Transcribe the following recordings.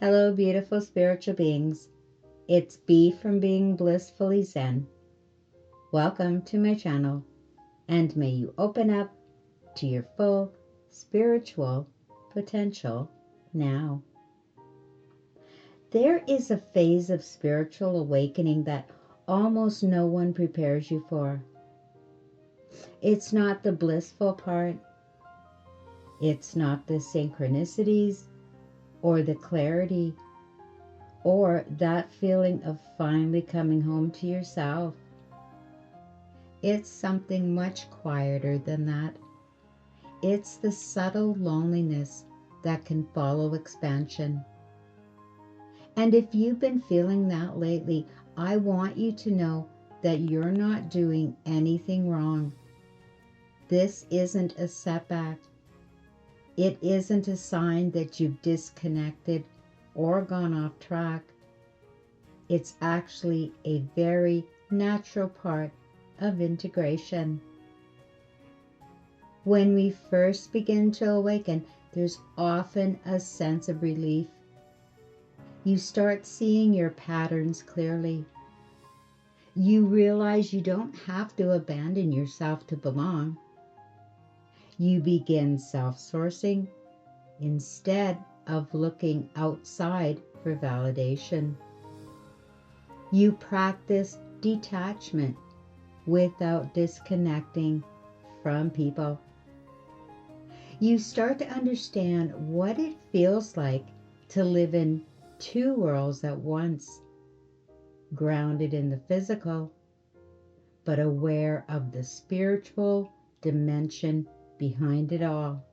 Hello, beautiful spiritual beings. It's B from Being Blissfully Zen. Welcome to my channel, and may you open up to your full spiritual potential now. There is a phase of spiritual awakening that almost no one prepares you for. It's not the blissful part. It's not the synchronicities or the clarity or that feeling of finally coming home to yourself. It's something much quieter than that. It's the subtle loneliness that can follow expansion. And if you've been feeling that lately, I want you to know that you're not doing anything wrong. This isn't a setback. It isn't a sign that you've disconnected or gone off track. It's actually a very natural part of integration. When we first begin to awaken, there's often a sense of relief. You start seeing your patterns clearly. You realize you don't have to abandon yourself to belong. You begin self-sourcing instead of looking outside for validation. You practice detachment without disconnecting from people. You start to understand what it feels like to live in two worlds at once, grounded in the physical, but aware of the spiritual dimension behind it all.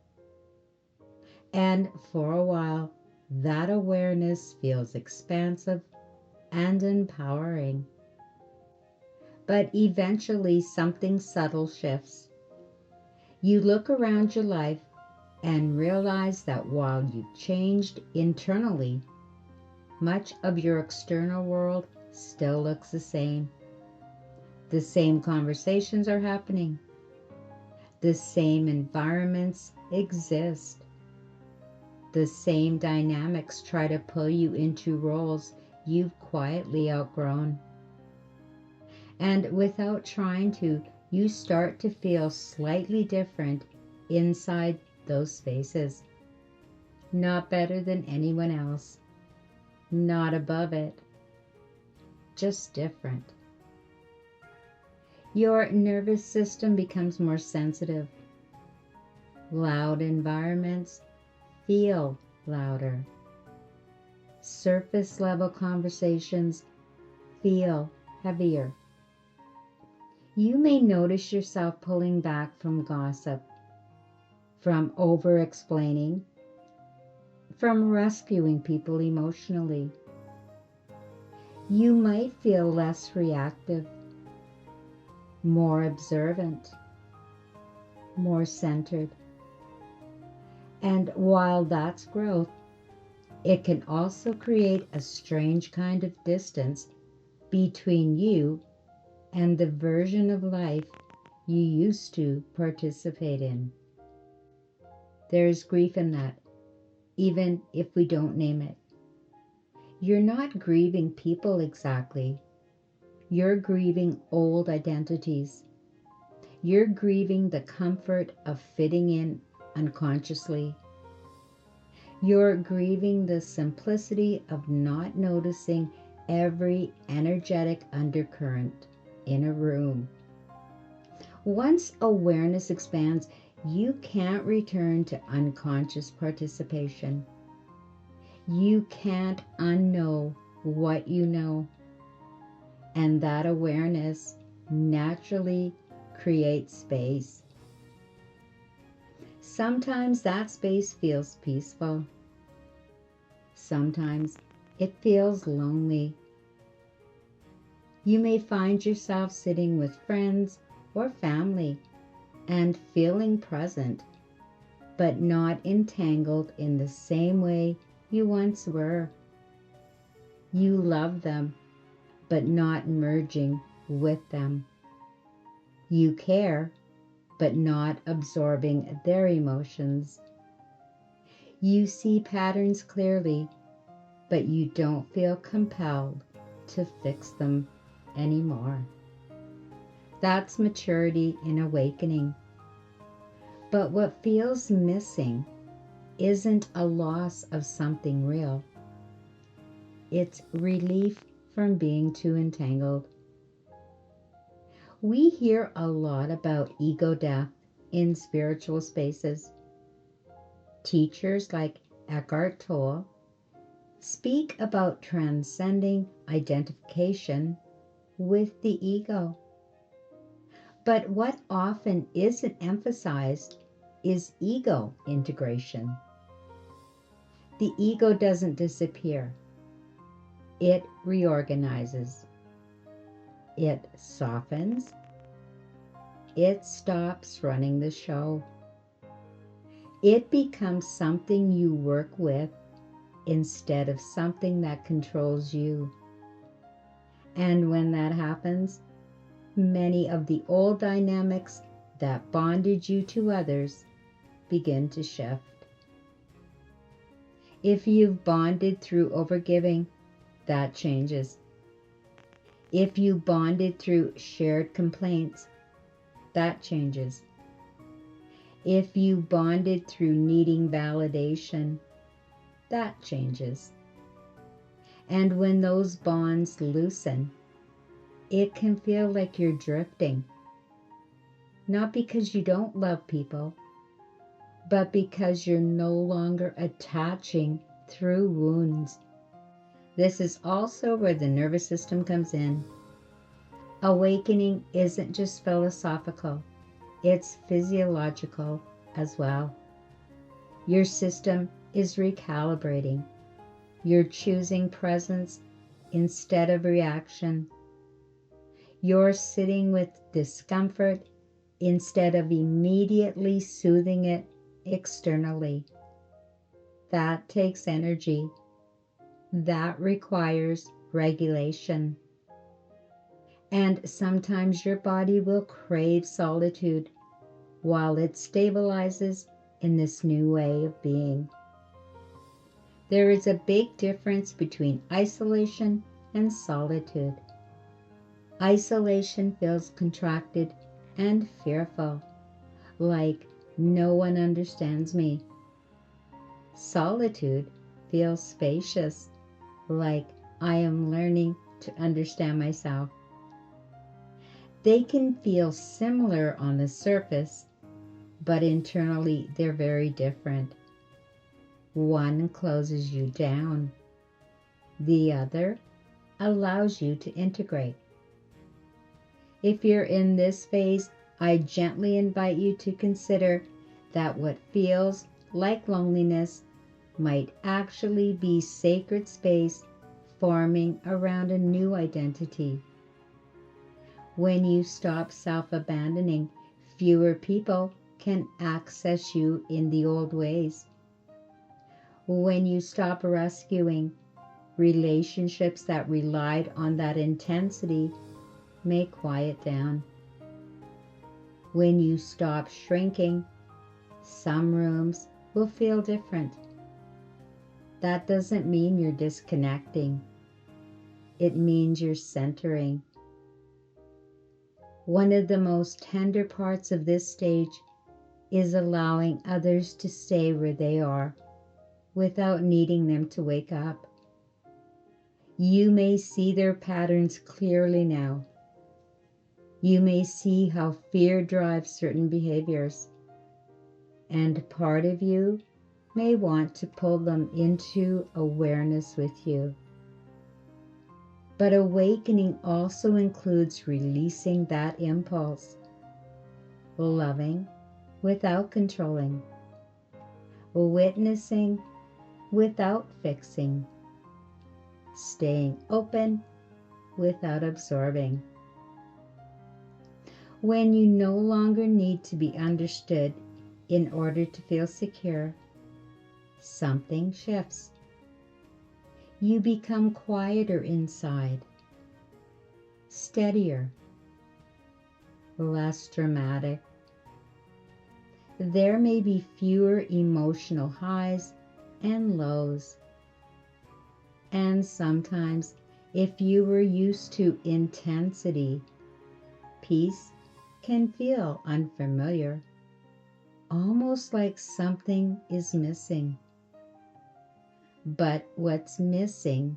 And for a while, that awareness feels expansive and empowering. But eventually something subtle shifts. You look around your life and realize that while you've changed internally, much of your external world still looks the same. The same conversations are happening. The same environments exist. The same dynamics try to pull you into roles you've quietly outgrown. And without trying to, you start to feel slightly different inside those spaces. Not better than anyone else. Not above it. Just different. Your nervous system becomes more sensitive. Loud environments feel louder. Surface level conversations feel heavier. You may notice yourself pulling back from gossip, from over-explaining, from rescuing people emotionally. You might feel less reactive, more observant, more centered. And while that's growth, it can also create a strange kind of distance between you and the version of life you used to participate in. There's grief in that, even if we don't name it. You're not grieving people exactly. You're grieving old identities. You're grieving the comfort of fitting in unconsciously. You're grieving the simplicity of not noticing every energetic undercurrent in a room. Once awareness expands, you can't return to unconscious participation. You can't unknow what you know. And that awareness naturally creates space. Sometimes that space feels peaceful. Sometimes it feels lonely. You may find yourself sitting with friends or family and feeling present, but not entangled in the same way you once were. You love them, but not merging with them. You care, but not absorbing their emotions. You see patterns clearly, but you don't feel compelled to fix them anymore. That's maturity in awakening. But what feels missing isn't a loss of something real. It's relief from being too entangled. We hear a lot about ego death in spiritual spaces. Teachers like Eckhart Tolle speak about transcending identification with the ego. But what often isn't emphasized is ego integration. The ego doesn't disappear. It reorganizes. It softens. It stops running the show. It becomes something you work with instead of something that controls you. And when that happens, many of the old dynamics that bonded you to others begin to shift. If you've bonded through overgiving, that changes. If you bonded through shared complaints, that changes. If you bonded through needing validation, that changes. And when those bonds loosen, it can feel like you're drifting. Not because you don't love people, but because you're no longer attaching through wounds. This is also where the nervous system comes in. Awakening isn't just philosophical, it's physiological as well. Your system is recalibrating. You're choosing presence instead of reaction. You're sitting with discomfort instead of immediately soothing it externally. That takes energy. That requires regulation. And sometimes your body will crave solitude while it stabilizes in this new way of being. There is a big difference between isolation and solitude. Isolation feels contracted and fearful, like no one understands me. Solitude feels spacious, like I am learning to understand myself. They can feel similar on the surface, but internally they're very different. One closes you down. The other allows you to integrate. If you're in this phase, I gently invite you to consider that what feels like loneliness might actually be sacred space forming around a new identity. When you stop self-abandoning, fewer people can access you in the old ways. When you stop rescuing, relationships that relied on that intensity may quiet down. When you stop shrinking, some rooms will feel different. That doesn't mean you're disconnecting. It means you're centering. One of the most tender parts of this stage is allowing others to stay where they are without needing them to wake up. You may see their patterns clearly now. You may see how fear drives certain behaviors, and part of you may want to pull them into awareness with you. But awakening also includes releasing that impulse, loving without controlling, witnessing without fixing, staying open without absorbing. When you no longer need to be understood in order to feel secure, something shifts. You become quieter inside, steadier, less dramatic. There may be fewer emotional highs and lows. And sometimes, if you were used to intensity, peace can feel unfamiliar, almost like something is missing. But what's missing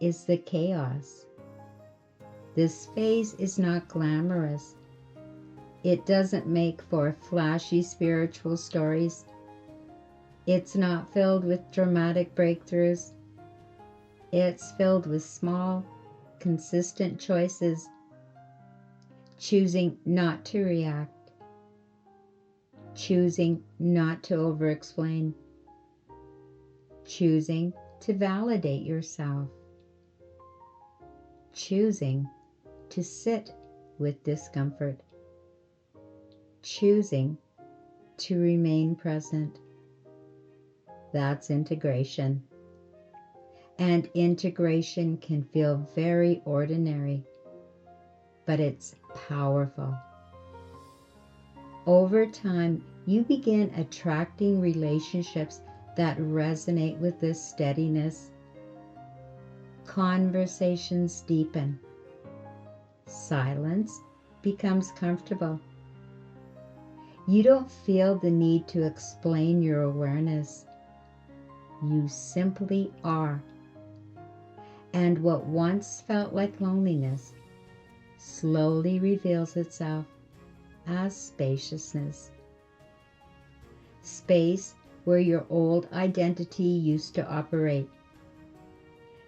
is the chaos. This phase is not glamorous. It doesn't make for flashy spiritual stories. It's not filled with dramatic breakthroughs. It's filled with small, consistent choices, choosing not to react, choosing not to over-explain, choosing to validate yourself, choosing to sit with discomfort, choosing to remain present. That's integration. And integration can feel very ordinary, but it's powerful. Over time, you begin attracting relationships that resonate with this steadiness. Conversations deepen. Silence becomes comfortable. You don't feel the need to explain your awareness. You simply are. And what once felt like loneliness slowly reveals itself as spaciousness. Space where your old identity used to operate.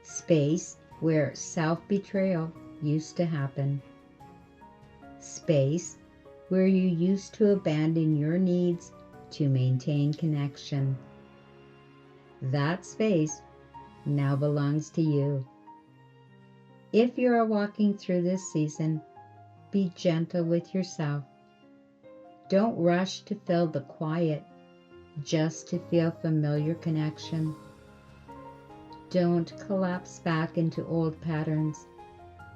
Space where self-betrayal used to happen. Space where you used to abandon your needs to maintain connection. That space now belongs to you. If you are walking through this season, be gentle with yourself. Don't rush to fill the quiet just to feel familiar connection. Don't collapse back into old patterns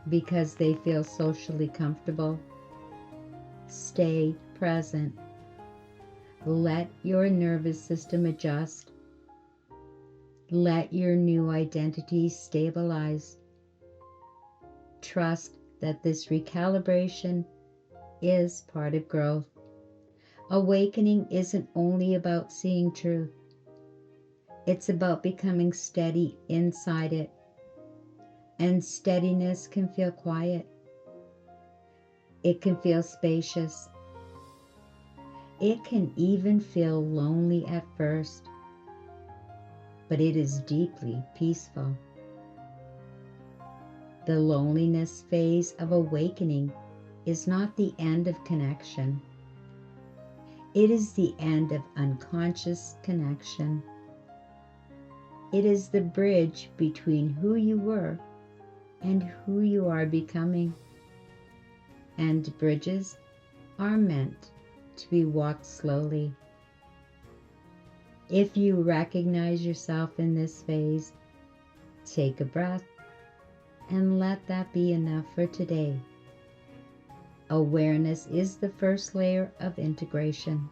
because they feel socially comfortable. Stay present. Let your nervous system adjust. Let your new identity stabilize. Trust that this recalibration is part of growth. Awakening isn't only about seeing truth. It's about becoming steady inside it. And steadiness can feel quiet. It can feel spacious. It can even feel lonely at first, but it is deeply peaceful. The loneliness phase of awakening is not the end of connection. It is the end of unconscious connection. It is the bridge between who you were and who you are becoming. And bridges are meant to be walked slowly. If you recognize yourself in this phase, take a breath and let that be enough for today. Awareness is the first layer of integration.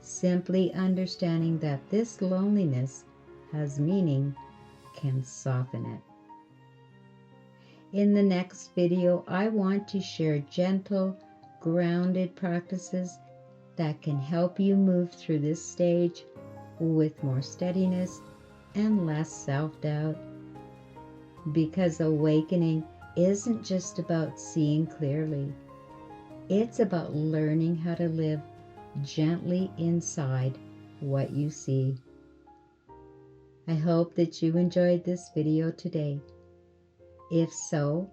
Simply understanding that this loneliness has meaning can soften it. In the next video, I want to share gentle, grounded practices that can help you move through this stage with more steadiness and less self-doubt. Because awakening isn't just about seeing clearly. It's about learning how to live gently inside what you see. I hope that you enjoyed this video today. If so,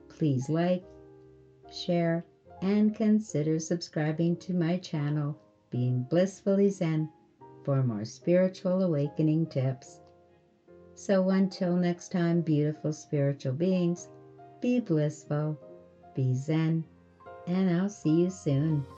please like, share, and consider subscribing to my channel, Being Blissfully Zen, for more spiritual awakening tips. So until next time, beautiful spiritual beings, be blissful, be Zen, and I'll see you soon.